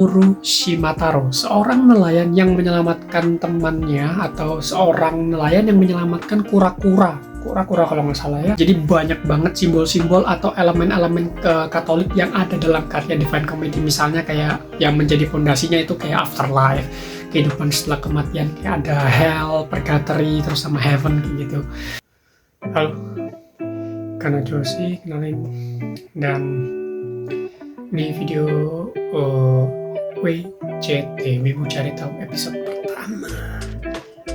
Urushimataro, seorang nelayan yang menyelamatkan temannya atau seorang nelayan yang menyelamatkan kura-kura. Kura-kura kalau nggak salah ya. Jadi banyak banget simbol-simbol atau elemen-elemen Katolik yang ada dalam karya Divine Comedy. Misalnya kayak yang menjadi fondasinya itu kayak afterlife, kehidupan setelah kematian, kayak ada hell, purgatory, terus sama heaven kayak gitu. Halo, Kana Joshi, kenalin. Dan di video WCT, Wibu Cari Tahu episode pertama,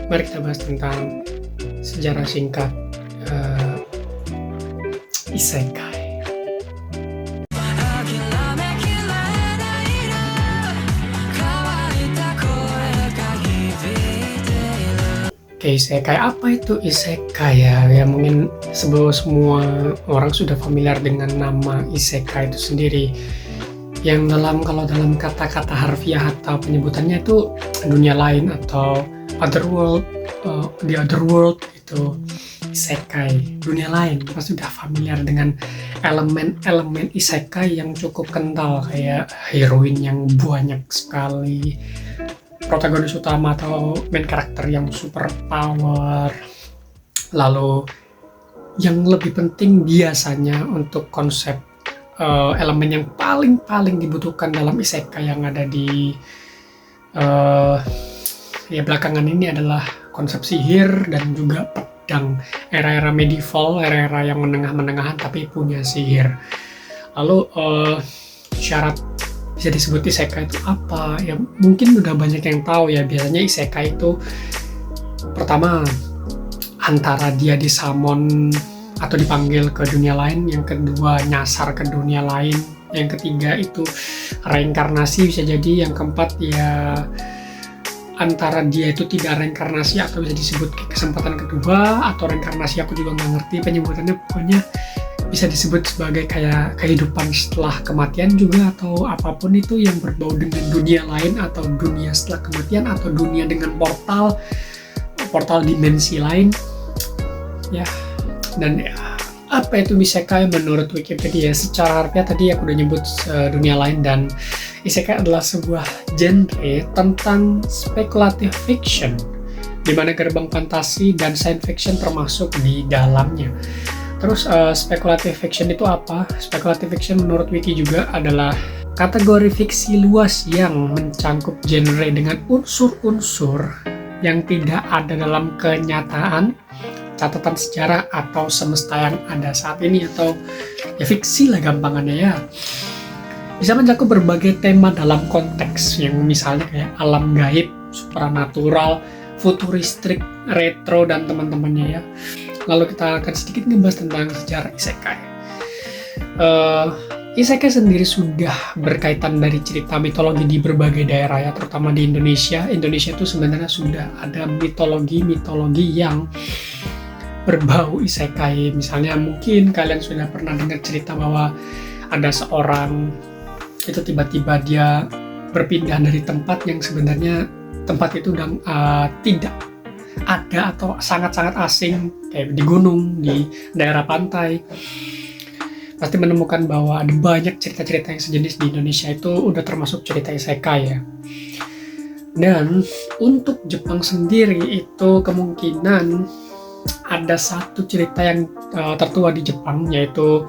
mari kita bahas tentang sejarah singkat Isekai. Oke, Isekai, apa itu Isekai ya? Ya mungkin semua orang sudah familiar dengan nama Isekai itu sendiri. Yang kalau dalam kata-kata harfiah atau penyebutannya itu dunia lain atau other world, the other world itu Isekai, dunia lain. Kita sudah familiar dengan elemen-elemen Isekai yang cukup kental, kayak heroin yang banyak sekali, protagonis utama atau main karakter yang super power, lalu yang lebih penting biasanya untuk konsep elemen yang paling dibutuhkan dalam isekai yang ada di ya belakangan ini adalah konsep sihir dan juga pedang, era-era medieval, era-era yang menengah-menengahan tapi punya sihir. Lalu syarat bisa disebut isekai itu apa? Ya mungkin udah banyak yang tahu ya. Biasanya isekai itu pertama antara dia disamon atau dipanggil ke dunia lain, yang kedua nyasar ke dunia lain, yang ketiga itu reinkarnasi bisa jadi, yang keempat ya antara dia itu tidak reinkarnasi atau bisa disebut kesempatan kedua atau reinkarnasi, aku juga nggak ngerti penyebutannya, pokoknya bisa disebut sebagai kayak kehidupan setelah kematian juga, atau apapun itu yang berbau dengan dunia lain atau dunia setelah kematian atau dunia dengan portal dimensi lain ya. Dan ya, apa itu isekai menurut Wikipedia? Secara harfiah tadi aku udah nyebut dunia lain, dan isekai adalah sebuah genre tentang speculative fiction di mana gerbang fantasi dan science fiction termasuk di dalamnya. Terus speculative fiction itu apa? Speculative fiction menurut Wiki juga adalah kategori fiksi luas yang mencangkup genre dengan unsur-unsur yang tidak ada dalam kenyataan, catatan sejarah atau semesta yang ada saat ini, atau ya fiksi lah gampangannya ya. Bisa mencakup berbagai tema dalam konteks yang misalnya kayak alam gaib, supranatural, futuristik, retro, dan teman-temannya ya. Lalu kita akan sedikit ngebahas tentang sejarah isekai. Isekai sendiri sudah berkaitan dari cerita mitologi di berbagai daerah ya, terutama di Indonesia. Indonesia itu sebenarnya sudah ada mitologi yang berbau isekai. Misalnya mungkin kalian sudah pernah dengar cerita bahwa ada seorang itu tiba-tiba dia berpindah dari tempat yang sebenarnya tempat itu udah tidak ada atau sangat-sangat asing, kayak di gunung, di daerah pantai. Pasti menemukan bahwa ada banyak cerita-cerita yang sejenis di Indonesia, itu udah termasuk cerita isekai ya. Dan untuk Jepang sendiri itu kemungkinan ada satu cerita yang tertua di Jepang, yaitu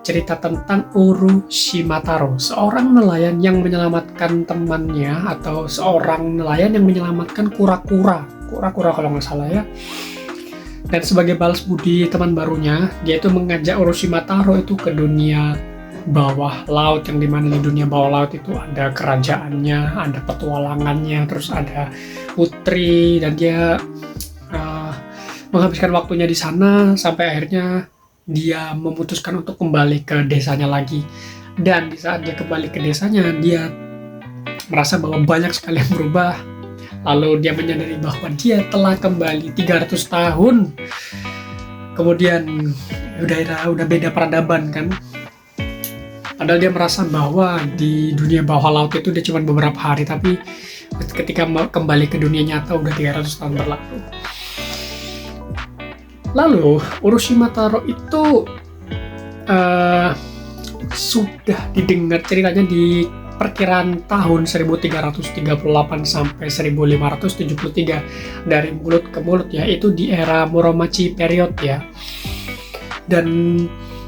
cerita tentang Urushimataro, seorang nelayan yang menyelamatkan temannya atau seorang nelayan yang menyelamatkan kura-kura kalau nggak salah ya. Dan sebagai balas budi teman barunya, dia itu mengajak Urushimataro itu ke dunia bawah laut, yang dimana di dunia bawah laut itu ada kerajaannya, ada petualangannya, terus ada putri, dan dia menghabiskan waktunya di sana sampai akhirnya dia memutuskan untuk kembali ke desanya lagi. Dan di saat dia kembali ke desanya, dia merasa bahwa banyak sekali yang berubah. Lalu dia menyadari bahwa dia telah kembali 300 tahun kemudian. Udah beda peradaban kan. Padahal dia merasa bahwa di dunia bawah laut itu dia cuma beberapa hari, tapi ketika kembali ke dunia nyata udah 300 tahun berlalu. Lalu Urushimataro itu sudah didengar ceritanya di perkiraan tahun 1338 sampai 1573 dari mulut ke mulut ya, itu di era Muromachi period ya. Dan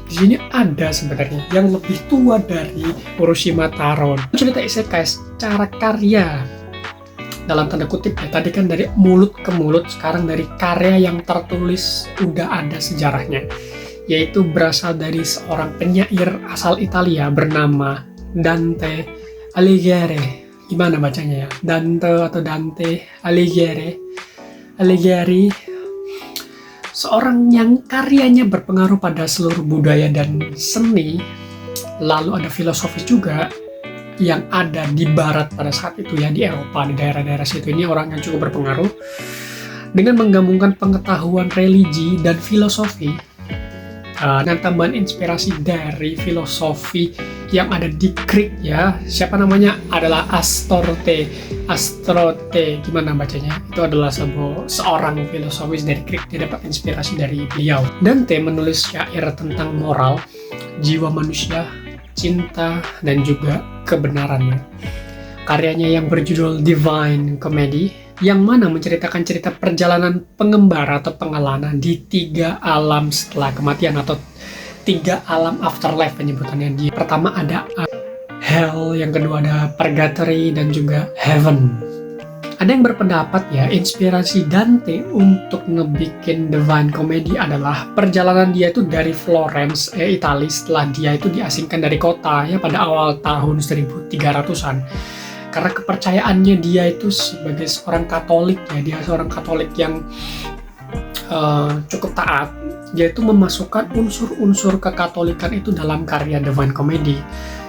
di sini ada sebenarnya yang lebih tua dari Orochimaru Taro. Cerita isekai secara karya dalam tanda kutip ya, tadi kan dari mulut ke mulut, sekarang dari karya yang tertulis udah ada sejarahnya, yaitu berasal dari seorang penyair asal Italia bernama Dante Alighieri. Gimana bacanya ya? Dante atau Dante Alighieri, seorang yang karyanya berpengaruh pada seluruh budaya dan seni, lalu ada filosofis juga yang ada di barat pada saat itu ya, di Eropa, di daerah-daerah situ. Ini orang yang cukup berpengaruh dengan menggabungkan pengetahuan religi dan filosofi dengan tambahan inspirasi dari filosofi yang ada di Greek ya. Siapa namanya? Adalah Astrote, gimana bacanya? Itu adalah seorang filosofis dari Greek. Dia dapat inspirasi dari beliau. Dante menulis syair tentang moral, jiwa manusia, cinta, dan juga kebenarannya. Karyanya yang berjudul Divine Comedy, yang mana menceritakan cerita perjalanan pengembara atau pengelana di 3 alam setelah kematian atau 3 alam afterlife penyebutannya. Di pertama ada Hell, yang kedua ada Purgatory, dan juga Heaven. Ada yang berpendapat ya, inspirasi Dante untuk ngebikin Divine Comedy adalah perjalanan dia itu dari Florence, Italia, setelah dia itu diasingkan dari kota ya pada awal tahun 1300-an. Karena kepercayaannya dia itu sebagai seorang Katolik ya, dia seorang Katolik yang cukup taat. Dia itu memasukkan unsur-unsur kekatolikan itu dalam karya Divine Comedy.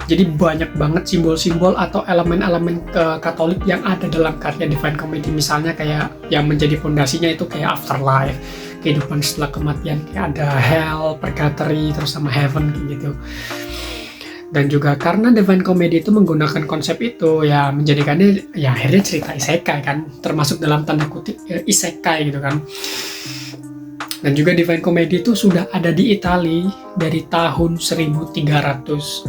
Jadi banyak banget simbol-simbol atau elemen-elemen Katolik yang ada dalam karya Divine Comedy. Misalnya kayak yang menjadi fondasinya itu kayak afterlife, kehidupan setelah kematian, kayak ada hell, purgatory, terus sama heaven gitu. Dan juga karena Divine Comedy itu menggunakan konsep itu ya, menjadikannya ya akhirnya cerita isekai kan, termasuk dalam tanda kutip ya, isekai gitu kan. Dan juga Divine Comedy itu sudah ada di Italia dari tahun 1314,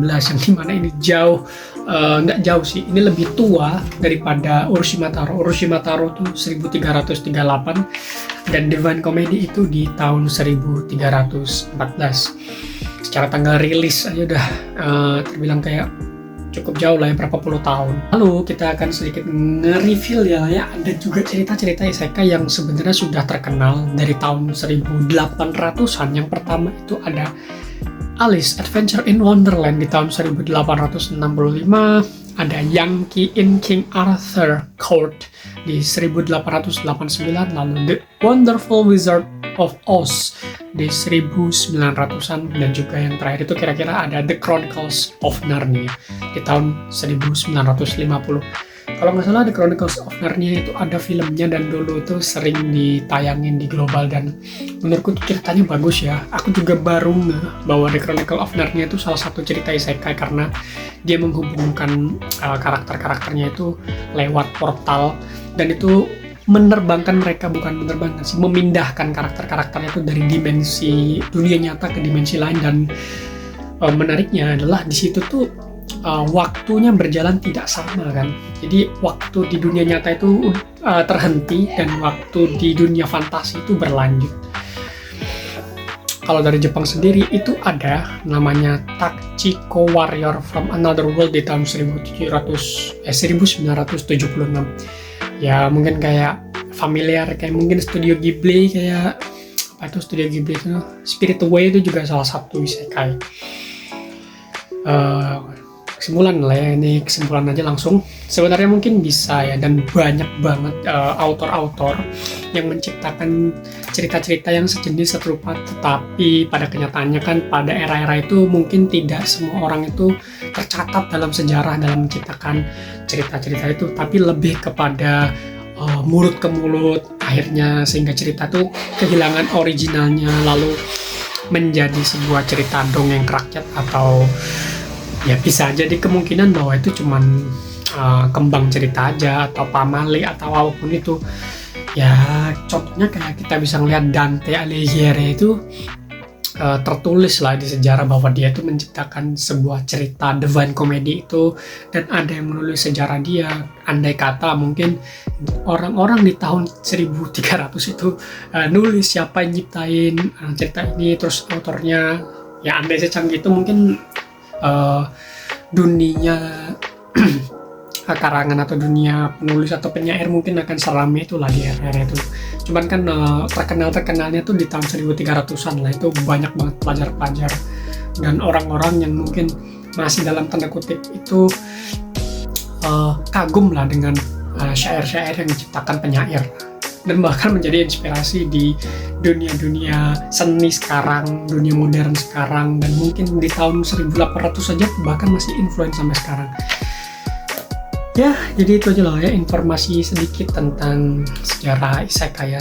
yang dimana ini nggak jauh sih, ini lebih tua daripada Orochimaru Taro. Orochimaru Taro itu 1338 dan Divine Comedy itu di tahun 1314. Secara tanggal rilis aja udah terbilang kayak cukup jauh lah ya, berapa puluh tahun. Lalu kita akan sedikit nge-reveal ya, ada juga cerita-cerita isekai yang sebenarnya sudah terkenal dari tahun 1800-an. Yang pertama itu ada Alice Adventure in Wonderland di tahun 1865, ada Yankee in King Arthur Court di 1889, lalu The Wonderful Wizard of Oz di 1900-an, dan juga yang terakhir itu kira-kira ada The Chronicles of Narnia di tahun 1950. Kalau nggak salah The Chronicles of Narnia itu ada filmnya dan dulu itu sering ditayangin di global, dan menurutku ceritanya bagus ya. Aku juga baru ngeh bahwa The Chronicle of Narnia itu salah satu cerita isekai karena dia menghubungkan karakter-karakternya itu lewat portal, dan itu menerbangkan mereka, bukan menerbangkan sih, memindahkan karakter-karakternya itu dari dimensi dunia nyata ke dimensi lain. Dan menariknya adalah di situ tuh waktunya berjalan tidak sama kan. Jadi waktu di dunia nyata itu terhenti dan waktu di dunia fantasi itu berlanjut. Kalau dari Jepang sendiri itu ada namanya Tachiko Warrior from Another World di tahun 1976. Ya mungkin kayak familiar, kayak mungkin Studio Ghibli, kayak apa itu Studio Ghibli itu, Spirit Away itu juga salah satu isekai. Kesimpulan lah ya, ini kesimpulan aja langsung. Sebenarnya mungkin bisa ya, dan banyak banget autor-autor yang menciptakan cerita-cerita yang sejenis serupa, tetapi pada kenyataannya kan pada era-era itu mungkin tidak semua orang itu tercatat dalam sejarah dalam menciptakan cerita-cerita itu, tapi lebih kepada mulut ke mulut akhirnya, sehingga cerita tuh kehilangan originalnya lalu menjadi sebuah cerita dongeng rakyat, atau ya bisa jadi kemungkinan bahwa itu cuman kembang cerita aja atau pamali atau apapun itu. Ya contohnya kayak kita bisa ngeliat Dante Alighieri itu tertulis lah di sejarah bahwa dia itu menciptakan sebuah cerita Divine Comedy itu, dan ada yang menulis sejarah dia. Andai kata mungkin orang-orang di tahun 1300 itu nulis siapa yang nyiptain cerita ini, terus autornya, ya andai secanggih itu mungkin dunia karangan atau dunia penulis atau penyair mungkin akan seramai itulah di era itu. Cuman kan terkenalnya tuh di tahun 1300-an lah, itu banyak banget pelajar-pelajar dan orang-orang yang mungkin masih dalam tanda kutip itu kagum lah dengan syair-syair yang diciptakan penyair, dan bahkan menjadi inspirasi di dunia-dunia seni sekarang, dunia modern sekarang, dan mungkin di tahun 1800 saja bahkan masih influence sampai sekarang. Ya, jadi itu aja lah ya informasi sedikit tentang sejarah isekai ya.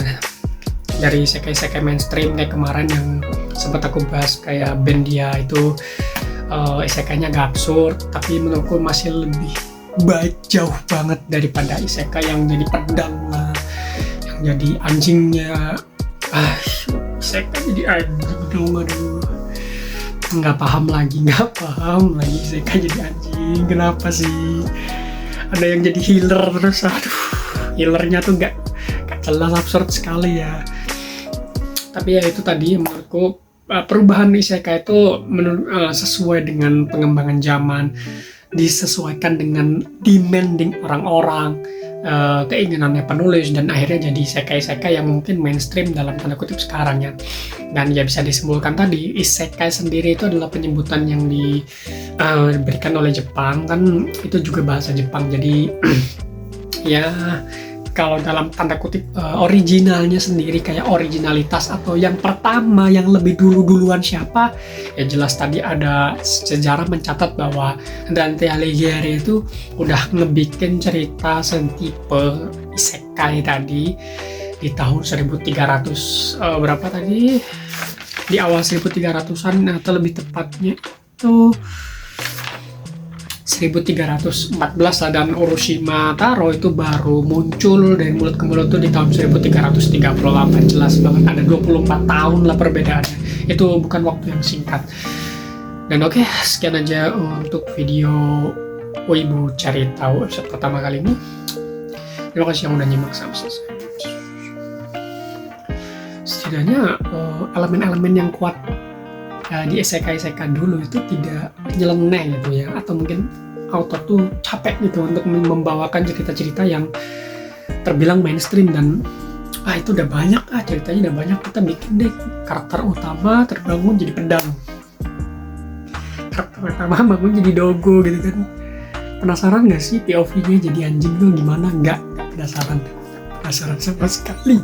Dari isekai-isekai mainstream kayak kemarin yang sempat aku bahas kayak Bendia itu, isekainya agak absurd, tapi menurutku masih lebih baik jauh banget daripada isekai yang jadi pedang lah, yang jadi anjingnya. Isekai jadi anjing dong, aduh. Nggak paham lagi isekai jadi anjing, kenapa sih? Ada yang jadi healer terus, aduh, healernya tuh nggak jelas, absurd sekali ya. Tapi ya itu tadi menurutku perubahan isekai itu sesuai dengan pengembangan zaman, disesuaikan dengan demanding orang-orang, keinginannya penulis, dan akhirnya jadi isekai-isekai yang mungkin mainstream dalam tanda kutip sekarang ya. Dan ya bisa disimpulkan tadi, isekai sendiri itu adalah penyebutan yang diberikan oleh Jepang, kan itu juga bahasa Jepang, jadi ya kalau dalam tanda kutip originalnya sendiri, kayak originalitas atau yang pertama yang lebih duluan siapa, ya jelas tadi ada sejarah mencatat bahwa Dante Alighieri itu udah ngebikin cerita setipe isekai tadi di tahun 1300 berapa tadi, di awal 1300-an atau lebih tepatnya itu 1314 lah, dan Oroshima Taro itu baru muncul dari mulut ke mulut tuh di tahun 1338. Jelas banget ada 24 tahun lah perbedaannya, itu bukan waktu yang singkat. Dan oke, sekian aja untuk video Wibu Cari Tahu episode pertama kali ini. Terima kasih yang udah nyimak sampai selesai. Setidaknya elemen-elemen yang kuat di isekai-isekai dulu itu tidak nyeleneh gitu ya, atau mungkin author tuh capek gitu untuk membawakan cerita-cerita yang terbilang mainstream, dan itu udah banyak ceritanya udah banyak, kita bikin deh karakter utama terbangun jadi pedang, karakter utama bangun jadi dogo gitu kan. Penasaran gak sih POV-nya jadi anjing tuh gimana? Nggak penasaran sama sekali.